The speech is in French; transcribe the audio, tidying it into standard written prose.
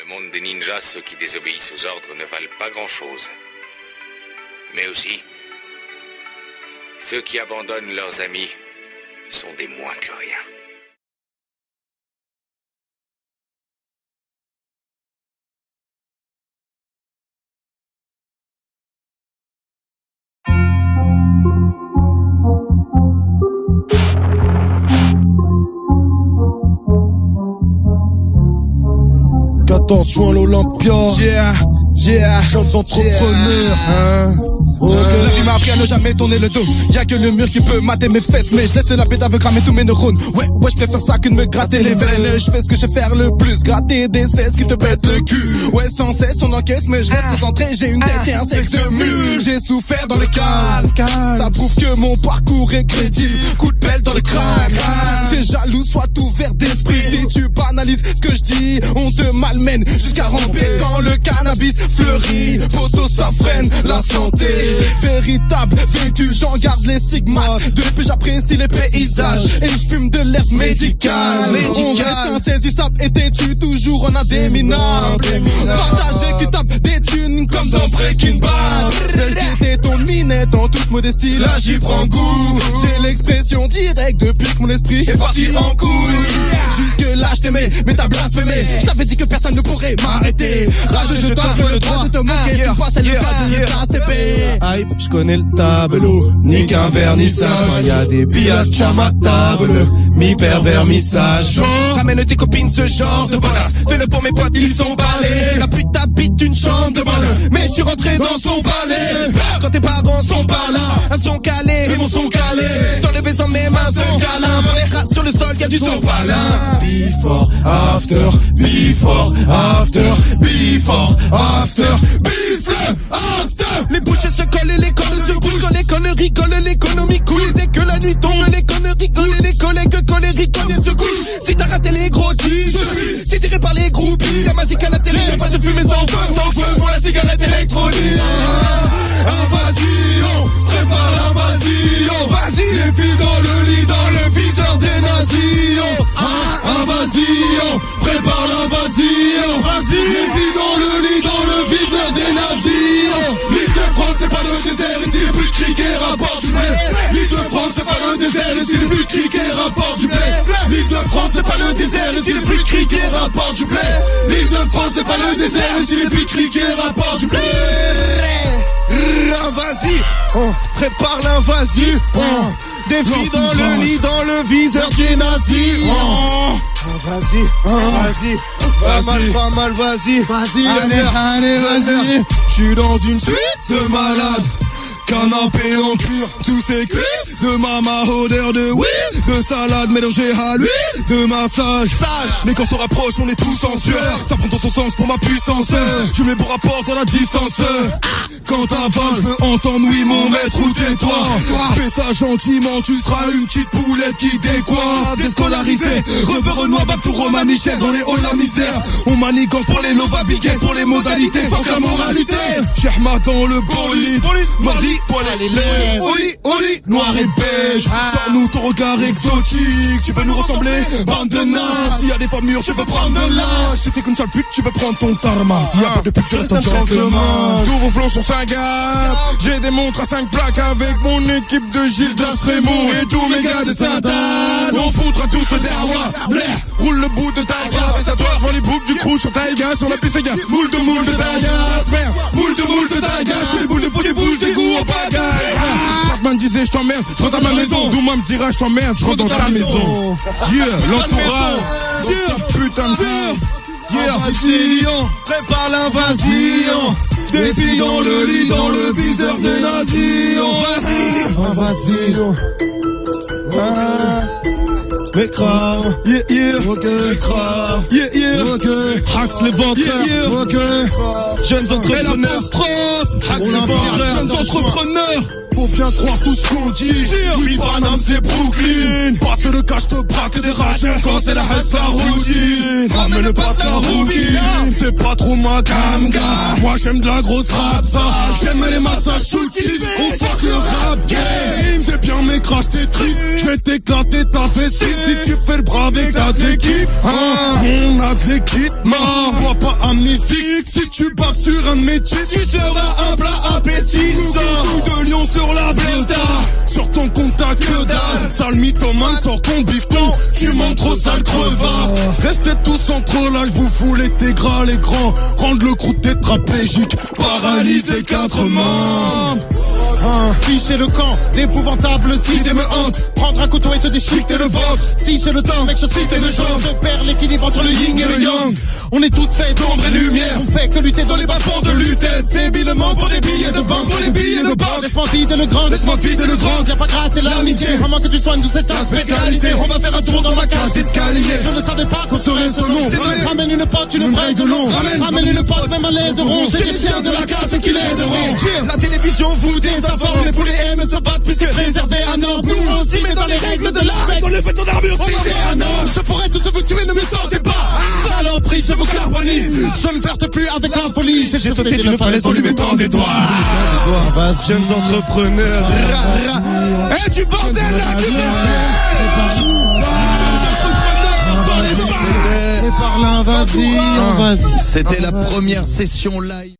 le monde des ninjas, ceux qui désobéissent aux ordres ne valent pas grand-chose. Mais aussi, ceux qui abandonnent leurs amis sont des moins que rien. Juin l'Olympia, jeunes entrepreneurs, La vie m'a appris à ne jamais tourner le dos. Y'a que le mur qui peut mater mes fesses, mais je laisse la pédave cramer tous mes neurones. Ouais, je préfère ça que de me gratter les veines. Je fais ce que je sais faire le plus, gratter des cesses qui te pètent le cul. Ouais, sans cesse on encaisse, mais je reste concentré. J'ai une tête et un sexe de mule. J'ai souffert dans le calme, ça prouve que mon parcours est crédible. Coup de pelle dans le crâne. C'est jaloux, sois ouvert d'esprit. Si tu banalises ce que je dis, on te malmène jusqu'à ramper quand le cannabis fleurit. Poteau, ça freine la santé. Véritable vécu, j'en garde les stigmates. Depuis j'apprécie les paysages et je fume de l'herbe médicale. On reste insaisissable et t'es-tu toujours en indéminable. Partager qui tape des thunes comme dans Breaking Bad. J'étais ton minette en toute modestie, là j'y prends goût. J'ai l'expression directe depuis que mon esprit est parti en couille. Jusque là je t'aimais, mais t'as blasphémé. Je t'avais dit que personne ne pourrait m'arrêter. Rageux, je t'offre le droit de te moquer. Tu passes à l'état de ta CP. Hype, je connais le tableau, ni qu'un vernissage. Y'a des biatchs à ma table, mi-pervermissage. Ramène tes copines ce genre de bonasse. Fais-le pour mes potes, ils sont balais. La pute habite une chambre de bonne, mais je suis rentré dans son palais. Quand tes parents sont pas là, elles sont calés, et mon son calé. T'enlever sans mes mains, sans câlin. Pour les races sur le sol, y'a du sopalin. Before, after, before, after, before, after, before, after. Les bouches se collent et les colles se bougent. Quand l'école rigole, l'économie coule. Et dès que la nuit tombe, l'école rigole. Et les collègues colériques se couchent. Si t'as raté les gros jeans, si tiré par les groupies. Y'a magique à la télé, y'a pas de fumée sans feu pour la cigarette électronique. Invasion, prépare l'invasion. Vas-y, les filles dans le lit, dans le viseur des nations. Invasion, prépare l'invasion. Vas-y, les filles dans le lit, dans le viseur des nations. L'île de France c'est pas le désert, ici les buts criquets rapportent du blé. L'île de France c'est pas le désert, ici les buts criquets rapportent du blé. L'île de France c'est pas le désert, ici les buts criquets rapportent du blé. L'île de France c'est pas le désert, ici les buts criquets rapportent du blé. Vas-y, prépare l'invasion. Des filles dans le lit, dans le viseur des nazis. Vas-y, pas mal, vas-y. Allez, vas-y. J'suis dans une suite de malades. Canapé en cuir, tous ces cuisses de mama, odeur de weed, de salade mélangée à l'huile, de massage. Mais quand on se rapproche, on est tous en sueur. Ça prend dans son sens pour ma puissance. Je mets bon rapport dans la distance. Quand t'avales, je veux entendre oui mon maître ou tais-toi. Fais ça gentiment, tu seras une petite poulette qui décoiffe. Déscolarisé, Rebeu Renoir, back to Romain Michel dans les halls la misère. On manigance pour les lova biguettes, pour les modalités, fuck la moralité. Germa dans le bolide, mardi, poil à les lèvres. Oli, noir et beige. Sors-nous ton regard exotique. Tu veux nous ressembler, bande de nains. S'il y a des femmes mûres, je peux prendre de l'âge. Si t'es qu'une sale pute, tu peux prendre ton tarma. S'il y a pas de pute, tu restes un gentleman. Tous vos flots sont 5 gars. J'ai des montres à 5 plaques avec mon équipe de Gilles Raymond et tous mes gars de Sainte-Anne. On foutra tous ce derrois. Blair, roule le bout de ta frappe. Et ça toi, vend les boucles du crew sur ta gasse. On a piste, les gars. Moule de ta gasse. Merde, moule de ta gasse. Tous les boules de fou, les bouches, des goûts en pagaille. Batman disait, je t'emmerde, je rentre à ma maison. Doumam me dira, je t'emmerde, je rentre dans ta maison. Yeah, l'entourage. Putain de invasion, prépare l'invasion. Des filles dans le lit, dans le viseur des nations. Vas-y, invasion. Mécrave, ok, mécrave, ok, Hax les ventreurs, ok, jeunes entrepreneurs, Hax les ventreurs, jeunes entrepreneurs. Faut bien croire tout ce qu'on dit. Oui, Paname c'est Brooklyn. Passe le cash, te braque des rachets. Quand c'est la hesse, la routine. Ramène pas la routine. C'est pas trop ma camga. Moi j'aime de la grosse rap, ça. J'aime les massages shooties. On fuck le rap game. C'est bien mes crash tes tripes. J'vais t'éclater ta vessie. Si tu fais le bras avec ta équipe, on a de l'équipement. Sois pas un musique. Si tu baves sur un de mes cheats, tu seras un plat appétissant. Coup de lion sur la Bertha, sur ton compte t'as que dalle. Sale mythomane, sors ton bifton, tu montes trop sale crevard. Restez tous entre là, je vous fous l'intégral écran. Rendre le crew tétraplégique, paralyser 4 membres. Ficher le camp, d'épouvantable idées me hante. Prendre un couteau et te déchiqueter le ventre. Si j'ai le temps, mec, je cite le genre. Je perds l'équilibre entre le yin et le yang. On est tous faits d'ombre et lumière. On fait que lutter dans les bas-fonds de l'UTS. Débilement pour des billets de banque, pour les billets de banque. Laisse-moi vider le grand, laisse-moi vider le grand. Viens pas gratter l'amitié, à moins que tu soignes tout cet aspect qualité. On va faire un tour dans ma cage d'escalier. Je ne savais pas qu'on serait ce nom. Ramène une pote, une vraie gueulon. Ramène une pote, même à l'aide de ronge. C'est les chiens de la casse qui l'aideront. La télévision vous désinforme. Les poulets aiment se battre puisque réservé à Nord. Nous aussi, mais dans les règles de l'art. Mec, on le fait ton armure, c'était un homme. Je pourrais tous vous tuer, ne me tentez pas. Saloperie, je vous carbonise. Je ne flirte plus avec la folie. J'ai sauté d'une falaise en lui mettant des doigts. Jeunes entrepreneurs. Eh, du bordel là, du bordel. C'était par là, vas-y. C'était la première session live.